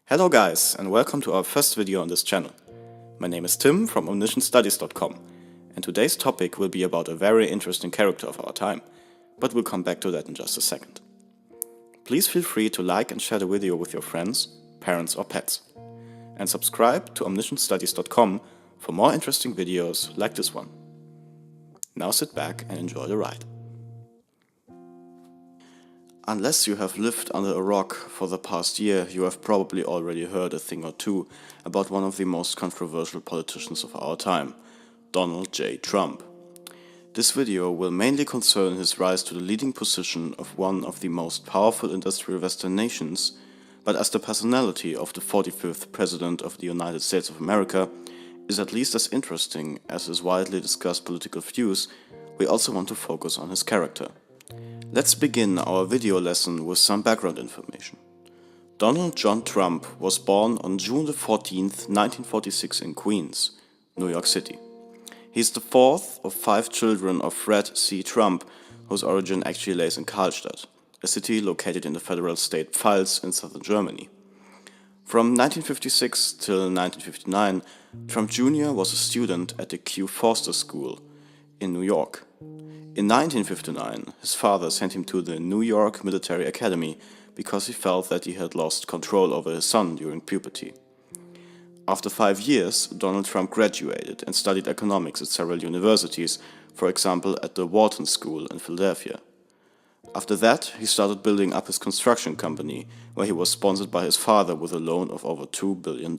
Hello guys, and welcome to our first video on this channel. My name is Tim from omniscientstudies.com, and today's topic will be about a very interesting character of our time, but we'll come back to that in just a second. Please feel free to like and share the video with your friends, parents or pets, and subscribe to omniscientstudies.com for more interesting videos like this one. Now sit back and enjoy the ride. Unless you have lived under a rock for the past year, you have probably already heard a thing or two about one of the most controversial politicians of our time, Donald J. Trump. This video will mainly concern his rise to the leading position of one of the most powerful industrial Western nations, but as the personality of the 45th President of the United States of America is at least as interesting as his widely discussed political views, we also want to focus on his character. Let's begin our video lesson with some background information. Donald John Trump was born on June 14, 1946 in Queens, New York City. He is the fourth of 5 children of Fred C. Trump, whose origin actually lays in Karlstadt, a city located in the federal state Pfalz in southern Germany. From 1956 till 1959, Trump Jr. was a student at the Q. Forster School in New York. In 1959, his father sent him to the New York Military Academy because he felt that he had lost control over his son during puberty. After 5 years, Donald Trump graduated and studied economics at several universities, for example at the Wharton School in Philadelphia. After that, he started building up his construction company, where he was sponsored by his father with a loan of over $2 billion.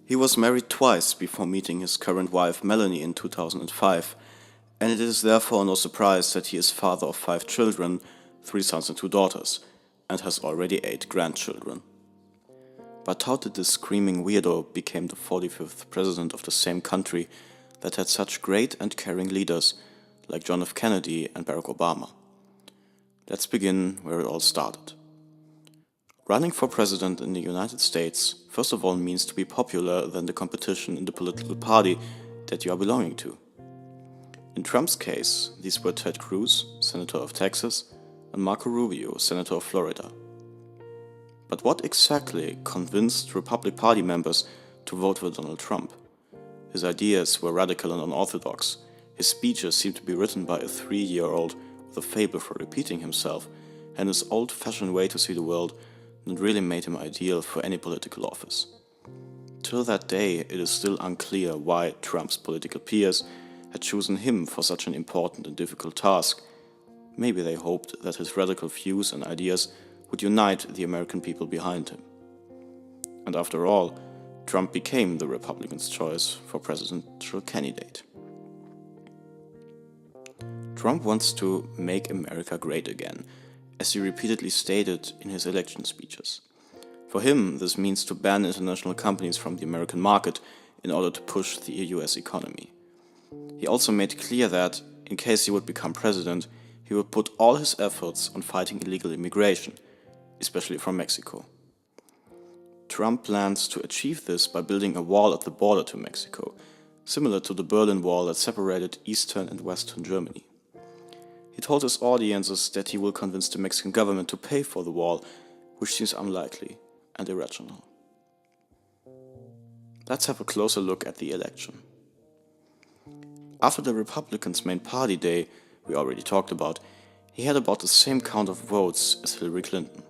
He was married twice before meeting his current wife Melanie in 2005, and it is therefore no surprise that he is father of 5 children, 3 sons and 2 daughters, and has already 8 grandchildren. But how did this screaming weirdo become the 45th president of the same country that had such great and caring leaders like John F. Kennedy and Barack Obama? Let's begin where it all started. Running for president in the United States first of all means to be popular than the competition in the political party that you are belonging to. In Trump's case, these were Ted Cruz, Senator of Texas, and Marco Rubio, Senator of Florida. But what exactly convinced Republican Party members to vote for Donald Trump? His ideas were radical and unorthodox. His speeches seemed to be written by a 3-year-old with a faible for repeating himself, and his old-fashioned way to see the world that really made him ideal for any political office. Till that day, it is still unclear why Trump's political peers had chosen him for such an important and difficult task. Maybe they hoped that his radical views and ideas would unite the American people behind him. And after all, Trump became the Republicans' choice for presidential candidate. Trump wants to make America great again, as he repeatedly stated in his election speeches. For him, this means to ban international companies from the American market in order to push the US economy. He also made clear that, in case he would become president, he would put all his efforts on fighting illegal immigration, especially from Mexico. Trump plans to achieve this by building a wall at the border to Mexico, similar to the Berlin Wall that separated Eastern and Western Germany. He told his audiences that he will convince the Mexican government to pay for the wall, which seems unlikely and irrational. Let's have a closer look at the election. After the Republicans' main party day, we already talked about, he had about the same count of votes as Hillary Clinton.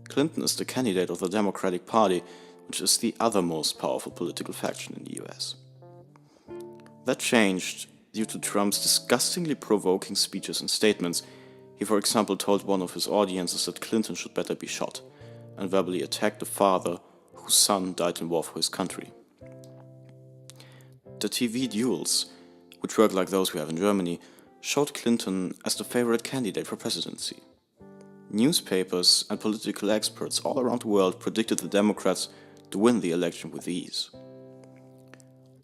Clinton is the candidate of the Democratic Party, which is the other most powerful political faction in the US. That changed due to Trump's disgustingly provoking speeches and statements. He, for example, told one of his audiences that Clinton should better be shot, and verbally attacked the father whose son died in war for his country. The TV duels, which work like those we have in Germany, showed Clinton as the favorite candidate for presidency. Newspapers and political experts all around the world predicted the Democrats to win the election with ease.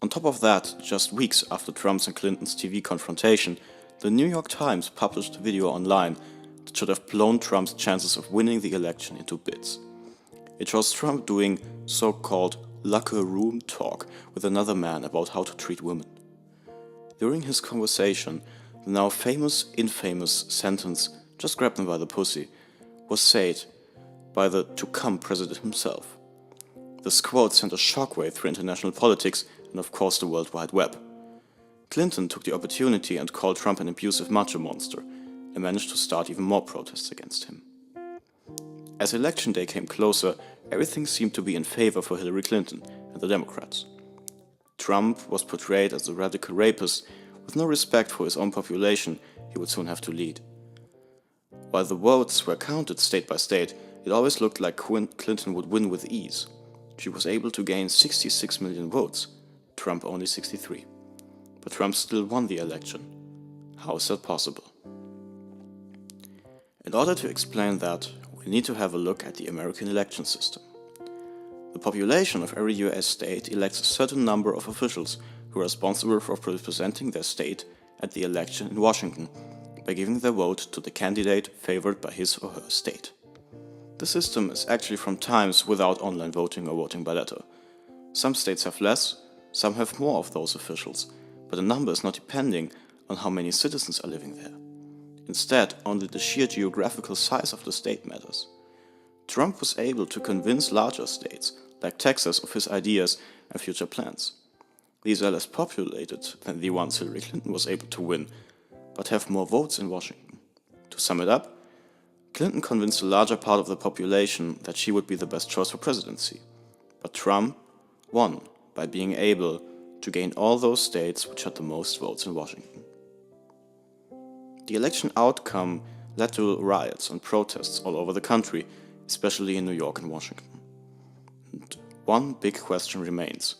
On top of that, just weeks after Trump's and Clinton's TV confrontation, the New York Times published a video online that should have blown Trump's chances of winning the election into bits. It shows Trump doing so-called locker room talk with another man about how to treat women. During his conversation, the now famous, infamous sentence, "just grab them by the pussy," was said, by the to-come president himself. This quote sent a shockwave through international politics and of course the World Wide Web. Clinton took the opportunity and called Trump an abusive macho monster and managed to start even more protests against him. As election day came closer, everything seemed to be in favor for Hillary Clinton and the Democrats. Trump was portrayed as a radical rapist with no respect for his own population he would soon have to lead. While the votes were counted state by state, it always looked like Clinton would win with ease. She was able to gain 66 million votes, Trump only 63. But Trump still won the election. How is that possible? In order to explain that, we need to have a look at the American election system. The population of every US state elects a certain number of officials who are responsible for representing their state at the election in Washington by giving their vote to the candidate favored by his or her state. The system is actually from times without online voting or voting by letter. Some states have less, some have more of those officials, but the number is not depending on how many citizens are living there. Instead, only the sheer geographical size of the state matters. Trump was able to convince larger states, like Texas, of his ideas and future plans. These are less populated than the ones Hillary Clinton was able to win, but have more votes in Washington. To sum it up, Clinton convinced a larger part of the population that she would be the best choice for presidency. But Trump won by being able to gain all those states which had the most votes in Washington. The election outcome led to riots and protests all over the country, especially in New York and Washington. And one big question remains.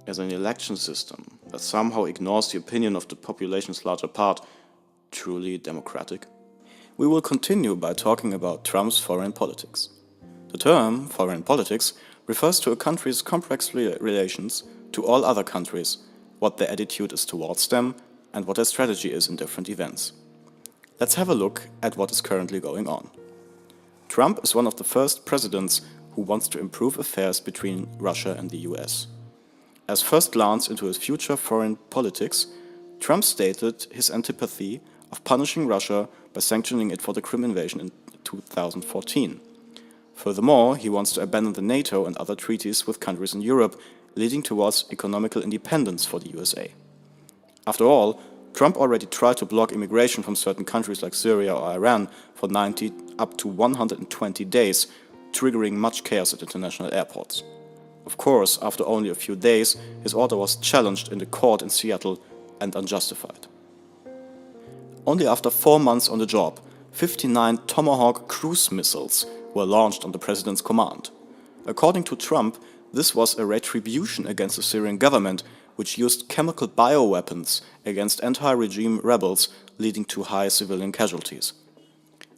Is an election system that somehow ignores the opinion of the population's larger part truly democratic? We will continue by talking about Trump's foreign politics. The term foreign politics refers to a country's complex relations to all other countries, what their attitude is towards them, and what their strategy is in different events. Let's have a look at what is currently going on. Trump is one of the first presidents who wants to improve affairs between Russia and the US. As first glance into his future foreign politics, Trump stated his antipathy of punishing Russia by sanctioning it for the Crimea invasion in 2014. Furthermore, he wants to abandon the NATO and other treaties with countries in Europe, leading towards economical independence for the USA. After all, Trump already tried to block immigration from certain countries like Syria or Iran for 90 up to 120 days, triggering much chaos at international airports. Of course, after only a few days, his order was challenged in the court in Seattle and unjustified. Only after 4 months on the job, 59 Tomahawk cruise missiles were launched on the president's command. According to Trump, this was a retribution against the Syrian government, which used chemical bioweapons against anti-regime rebels, leading to high civilian casualties.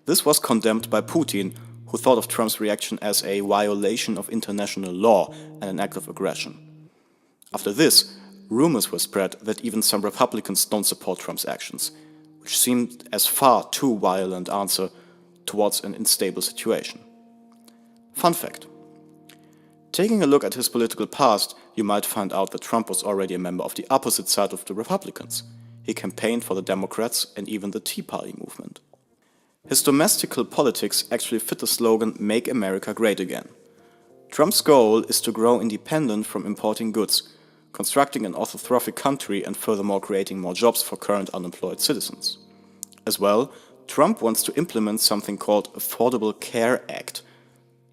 This was condemned by Putin, who thought of Trump's reaction as a violation of international law and an act of aggression. After this, rumors were spread that even some Republicans don't support Trump's actions, which seemed as far too violent answer towards an unstable situation. Fun fact. Taking a look at his political past, you might find out that Trump was already a member of the opposite side of the Republicans. He campaigned for the Democrats and even the Tea Party movement. His domestical politics actually fit the slogan, "Make America Great Again." Trump's goal is to grow independent from importing goods, constructing an orthotrophic country and furthermore creating more jobs for current unemployed citizens. As well, Trump wants to implement something called Affordable Care Act,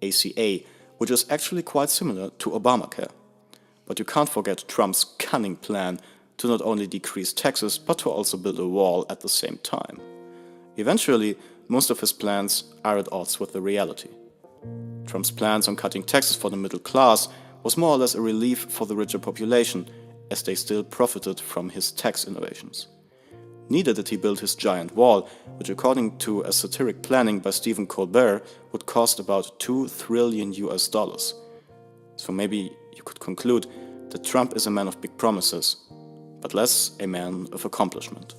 ACA, which is actually quite similar to Obamacare. But you can't forget Trump's cunning plan to not only decrease taxes, but to also build a wall at the same time. Eventually, most of his plans are at odds with the reality. Trump's plans on cutting taxes for the middle class was more or less a relief for the richer population, as they still profited from his tax innovations. Neither did he build his giant wall, which according to a satiric planning by Stephen Colbert would cost about $2 trillion. So maybe you could conclude that Trump is a man of big promises, but less a man of accomplishment.